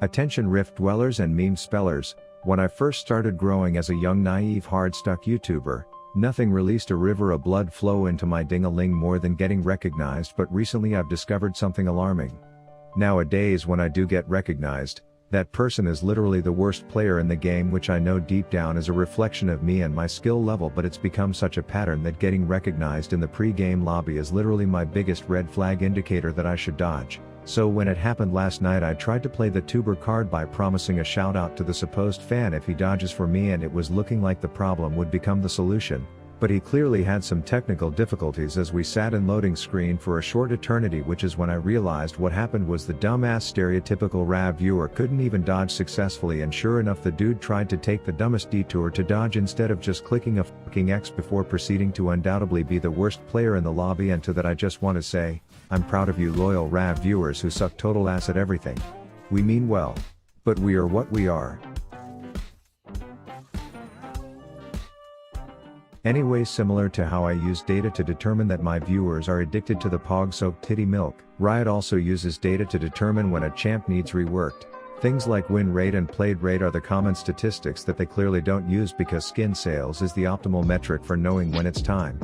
Attention Rift dwellers and meme spellers, when I first started growing as a young naive hard-stuck YouTuber, nothing released a river of blood flow into my ding-a-ling more than getting recognized, but recently I've discovered something alarming. Nowadays when I do get recognized, that person is literally the worst player in the game, which I know deep down is a reflection of me and my skill level, but it's become such a pattern that getting recognized in the pre-game lobby is literally my biggest red flag indicator that I should dodge. So when it happened last night, I tried to play the tuber card by promising a shout out to the supposed fan if he dodges for me, and it was looking like the problem would become the solution. But he clearly had some technical difficulties as we sat in loading screen for a short eternity, which is when I realized what happened was the dumbass stereotypical RAV viewer couldn't even dodge successfully, and sure enough the dude tried to take the dumbest detour to dodge instead of just clicking a fucking X before proceeding to undoubtedly be the worst player in the lobby. And to that I just want to say, I'm proud of you loyal RAV viewers who suck total ass at everything. We mean well. But we are what we are. Anyway, similar to how I use data to determine that my viewers are addicted to the pog-soaked titty milk, Riot also uses data to determine when a champ needs reworked. Things like win rate and played rate are the common statistics that they clearly don't use, because skin sales is the optimal metric for knowing when it's time.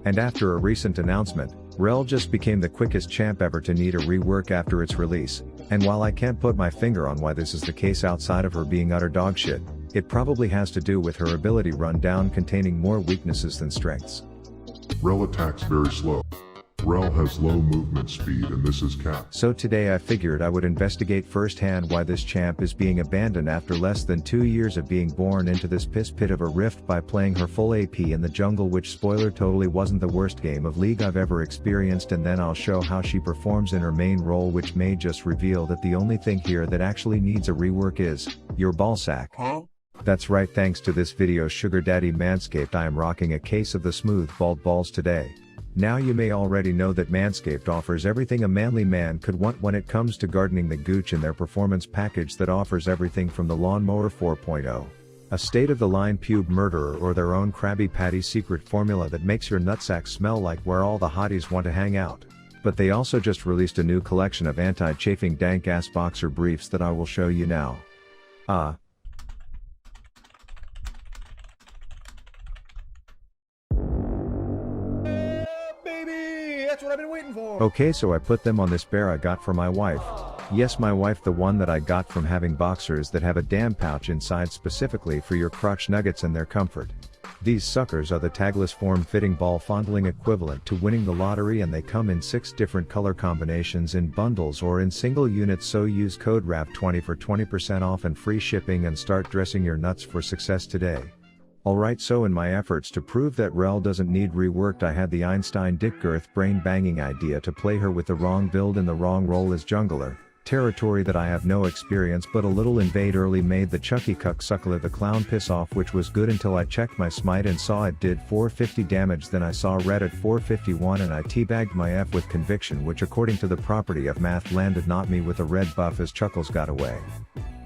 And after a recent announcement, Rel just became the quickest champ ever to need a rework after its release, and while I can't put my finger on why this is the case outside of her being utter dogshit, it probably has to do with her ability rundown containing more weaknesses than strengths. Rel attacks very slow. Rel has low movement speed, and this is capped. So today I figured I would investigate firsthand why this champ is being abandoned after less than 2 years of being born into this piss pit of a rift by playing her full AP in the jungle, which spoiler totally wasn't the worst game of League I've ever experienced, and then I'll show how she performs in her main role, which may just reveal that the only thing here that actually needs a rework is your ballsack. Huh? That's right, thanks to this video's sugar daddy Manscaped, I am rocking a case of the smooth bald balls today. Now you may already know that Manscaped offers everything a manly man could want when it comes to gardening the gooch in their performance package that offers everything from the Lawnmower 4.0, a state-of-the-line pube murderer, or their own Krabby Patty secret formula that makes your nutsack smell like where all the hotties want to hang out. But they also just released a new collection of anti-chafing dank-ass boxer briefs that I will show you now. That's what I've been waiting for. Okay, so I put them on this bear I got for my wife. Yes, my wife, the one that I got from having boxers that have a damn pouch inside specifically for your crotch nuggets and their comfort. These suckers are the tagless form-fitting ball fondling equivalent to winning the lottery, and they come in 6 different color combinations in bundles or in single units, so use code RAV20 for 20% off and free shipping and start dressing your nuts for success today. Alright, so in my efforts to prove that Rel doesn't need reworked, I had the Einstein dick girth brain banging idea to play her with the wrong build in the wrong role as jungler, territory that I have no experience but a little invade early, made the Chucky cuck suckler the clown piss off, which was good until I checked my smite and saw it did 450 damage, then I saw red at 451 and I teabagged my F with conviction, which according to the property of math landed not me with a red buff as Chuckles got away.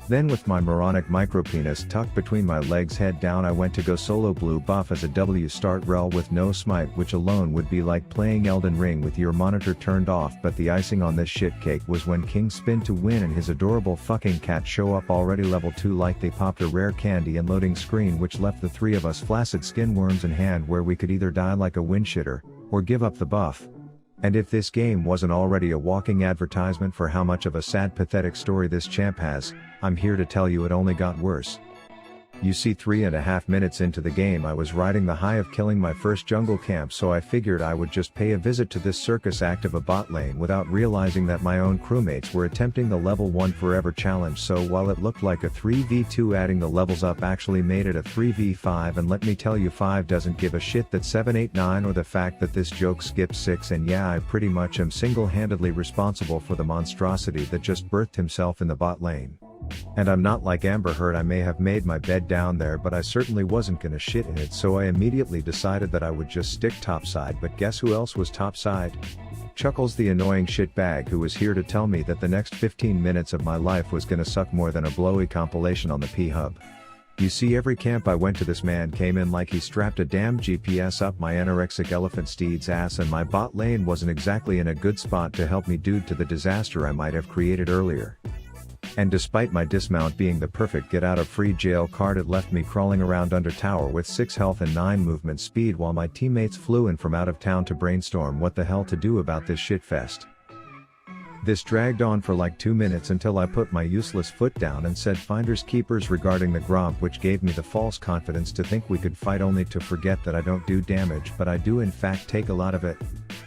Then with my moronic micropenis tucked between my legs head down, I went to go solo blue buff as a W start Rel with no smite, which alone would be like playing Elden Ring with your monitor turned off, but the icing on this shit cake was when King spin to win and his adorable fucking cat show up already level 2 like they popped a rare candy and loading screen, which left the 3 of us flaccid skin worms in hand, where we could either die like a windshitter, or give up the buff. And if this game wasn't already a walking advertisement for how much of a sad pathetic story this champ has, I'm here to tell you it only got worse. You see, 3.5 minutes into the game I was riding the high of killing my first jungle camp, so I figured I would just pay a visit to this circus act of a bot lane without realizing that my own crewmates were attempting the level 1 forever challenge. So while it looked like a 3v2, adding the levels up actually made it a 3v5, and let me tell you, 5 doesn't give a shit that 7, 8, 9 or the fact that this joke skips 6, and yeah, I pretty much am single-handedly responsible for the monstrosity that just birthed himself in the bot lane. And I'm not like Amber Heard, I may have made my bed down there, but I certainly wasn't gonna shit in it, so I immediately decided that I would just stick topside. But guess who else was topside? Chuckles, the annoying shitbag who was here to tell me that the next 15 minutes of my life was gonna suck more than a blowy compilation on the P-Hub. You see, every camp I went to, this man came in like he strapped a damn GPS up my anorexic elephant steed's ass, and my bot lane wasn't exactly in a good spot to help me due to the disaster I might have created earlier. And despite my dismount being the perfect get out of free jail card, it left me crawling around under tower with 6 health and 9 movement speed while my teammates flew in from out of town to brainstorm what the hell to do about this shitfest. This dragged on for like 2 minutes until I put my useless foot down and said finders keepers regarding the Gromp, which gave me the false confidence to think we could fight, only to forget that I don't do damage but I do in fact take a lot of it.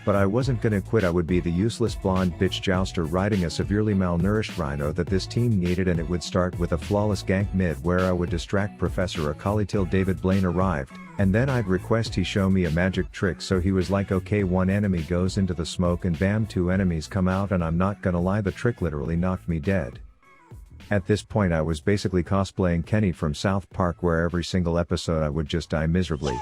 But I wasn't gonna quit. I would be the useless blonde bitch jouster riding a severely malnourished rhino that this team needed, and it would start with a flawless gank mid where I would distract Professor Akali till David Blaine arrived, and then I'd request he show me a magic trick, so he was like, okay, 1 enemy goes into the smoke and bam, 2 enemies come out, and I'm not gonna lie, the trick literally knocked me dead. At this point I was basically cosplaying Kenny from South Park, where every single episode I would just die miserably.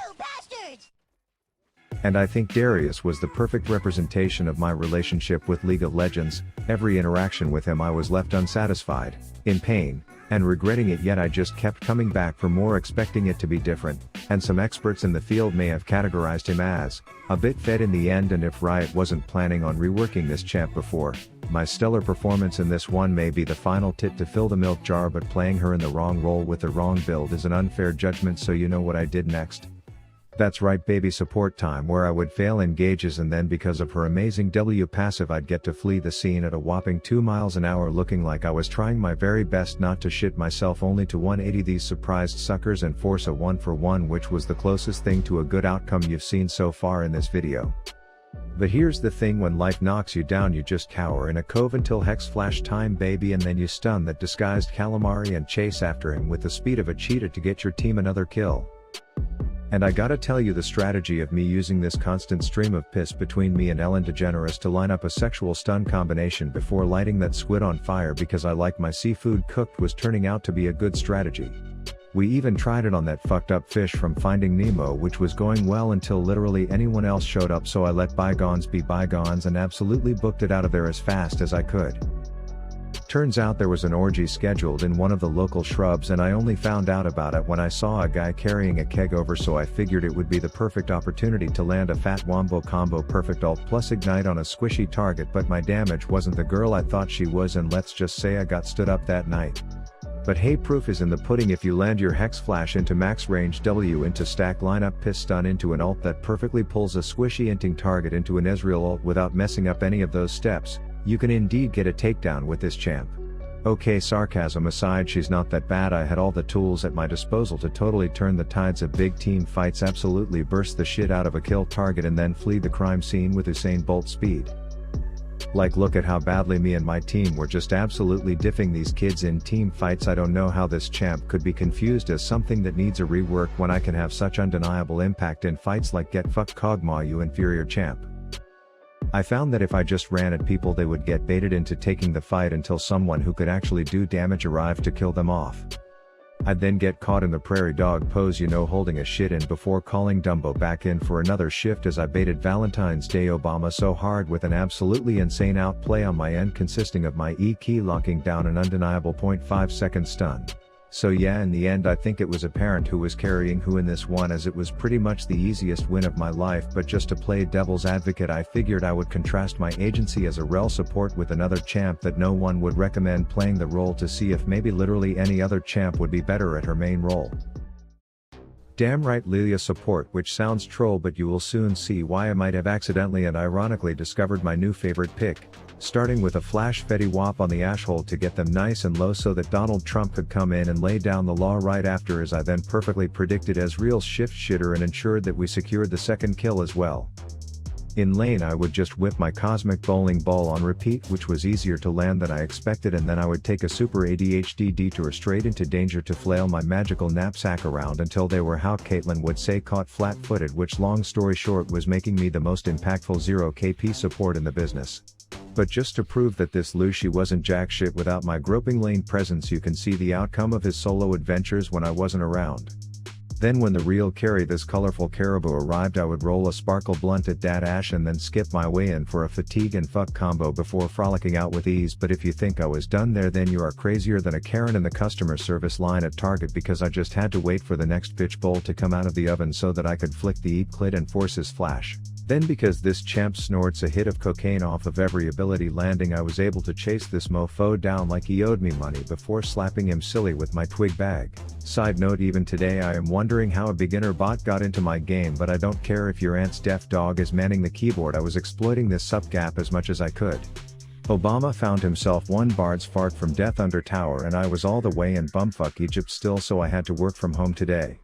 And I think Darius was the perfect representation of my relationship with League of Legends. Every interaction with him I was left unsatisfied, in pain, and regretting it, yet I just kept coming back for more, expecting it to be different, and some experts in the field may have categorized him as a bit fed in the end. And if Riot wasn't planning on reworking this champ before, my stellar performance in this one may be the final tit to fill the milk jar, but playing her in the wrong role with the wrong build is an unfair judgment, so you know what I did next? That's right baby, support time, where I would fail engages and then because of her amazing W passive I'd get to flee the scene at a whopping 2 miles an hour looking like I was trying my very best not to shit myself, only to 180 these surprised suckers and force a 1-for-1, which was the closest thing to a good outcome you've seen so far in this video. But here's the thing, when life knocks you down you just cower in a cove until Hex Flash time baby, and then you stun that disguised calamari and chase after him with the speed of a cheetah to get your team another kill. And I gotta tell you, the strategy of me using this constant stream of piss between me and Ellen DeGeneres to line up a sexual stun combination before lighting that squid on fire because I like my seafood cooked was turning out to be a good strategy. We even tried it on that fucked up fish from Finding Nemo, which was going well until literally anyone else showed up, so I let bygones be bygones and absolutely booked it out of there as fast as I could. Turns out there was an orgy scheduled in one of the local shrubs, and I only found out about it when I saw a guy carrying a keg over, so I figured it would be the perfect opportunity to land a fat wombo combo perfect alt plus ignite on a squishy target, but my damage wasn't the girl I thought she was, and let's just say I got stood up that night. But hey, proof is in the pudding. If you land your Hex Flash into max range W into stack lineup piss stun into an ult that perfectly pulls a squishy inting target into an Ezreal ult without messing up any of those steps, you can indeed get a takedown with this champ. Okay, sarcasm aside, she's not that bad. I had all the tools at my disposal to totally turn the tides of big team fights, absolutely burst the shit out of a kill target and then flee the crime scene with Usain Bolt speed. Like, look at how badly me and my team were just absolutely diffing these kids in team fights. I don't know how this champ could be confused as something that needs a rework when I can have such undeniable impact in fights like get fucked Kog'Maw, you inferior champ. I found that if I just ran at people they would get baited into taking the fight until someone who could actually do damage arrived to kill them off. I'd then get caught in the prairie dog pose, you know, holding a shit in before calling Dumbo back in for another shift as I baited Valentine's Day Obama so hard with an absolutely insane outplay on my end consisting of my E key locking down an undeniable 0.5 second stun. So yeah, in the end I think it was apparent who was carrying who in this one, as it was pretty much the easiest win of my life, but just to play devil's advocate I figured I would contrast my agency as a rel support with another champ that no one would recommend playing the role to see if maybe literally any other champ would be better at her main role. Damn right, Lilia support, which sounds troll, but you will soon see why I might have accidentally and ironically discovered my new favorite pick, starting with a flash Fetty Wap on the Ashhole to get them nice and low so that Donald Trump could come in and lay down the law right after, as I then perfectly predicted Ezreal's shift shitter and ensured that we secured the second kill as well. In lane I would just whip my cosmic bowling ball on repeat, which was easier to land than I expected, and then I would take a super ADHD detour straight into danger to flail my magical knapsack around until they were, how Caitlyn would say, caught flat-footed, which long story short was making me the most impactful 0 KP support in the business. But just to prove that this Lucy wasn't jack shit without my groping lane presence, you can see the outcome of his solo adventures when I wasn't around. Then when the real carry, this colorful caribou, arrived, I would roll a sparkle blunt at Dat Ash and then skip my way in for a fatigue and fuck combo before frolicking out with ease. But if you think I was done there, then you are crazier than a Karen in the customer service line at Target, because I just had to wait for the next bitch bowl to come out of the oven so that I could flick the eat clit and force his flash. Then because this champ snorts a hit of cocaine off of every ability landing, I was able to chase this mofo down like he owed me money before slapping him silly with my twig bag. Side note, even today I am wondering how a beginner bot got into my game, but I don't care if your aunt's deaf dog is manning the keyboard. I was exploiting this sup gap as much as I could. Obama found himself one bard's fart from death under tower, and I was all the way in bumfuck Egypt still, so I had to work from home today.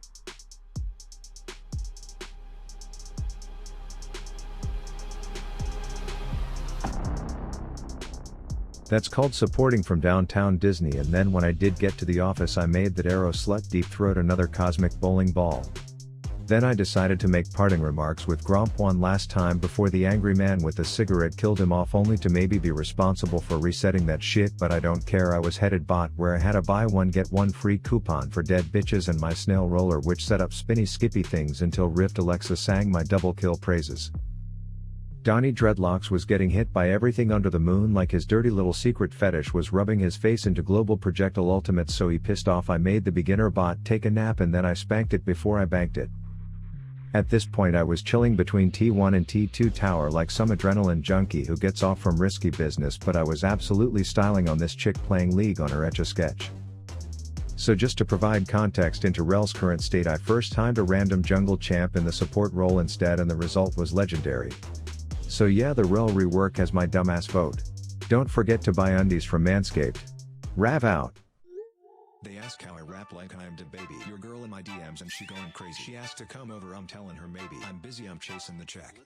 That's called supporting from downtown Disney. And then when I did get to the office, I made that arrow slut deep throat another cosmic bowling ball. Then I decided to make parting remarks with Gromp one last time before the angry man with the cigarette killed him off, only to maybe be responsible for resetting that shit, but I don't care. I was headed bot where I had a buy one get one free coupon for dead bitches and my snail roller, which set up spinny skippy things until Rift Alexa sang my double kill praises. Donnie Dreadlocks was getting hit by everything under the moon, like his dirty little secret fetish was rubbing his face into global projectile ultimates, so he pissed off. I made the beginner bot take a nap and then I spanked it before I banked it. At this point I was chilling between T1 and T2 tower like some adrenaline junkie who gets off from risky business, but I was absolutely styling on this chick playing League on her Etch-a-Sketch. So just to provide context into Rel's current state, I first timed a random jungle champ in the support role instead, and the result was legendary. So yeah, the Rel rework has my dumbass vote. Don't forget to buy undies from Manscaped. Rav out. They ask how I rap like I am the baby. Your girl in my DMs and she going crazy. She asked to come over, I'm telling her maybe. I'm busy, I'm chasing the check.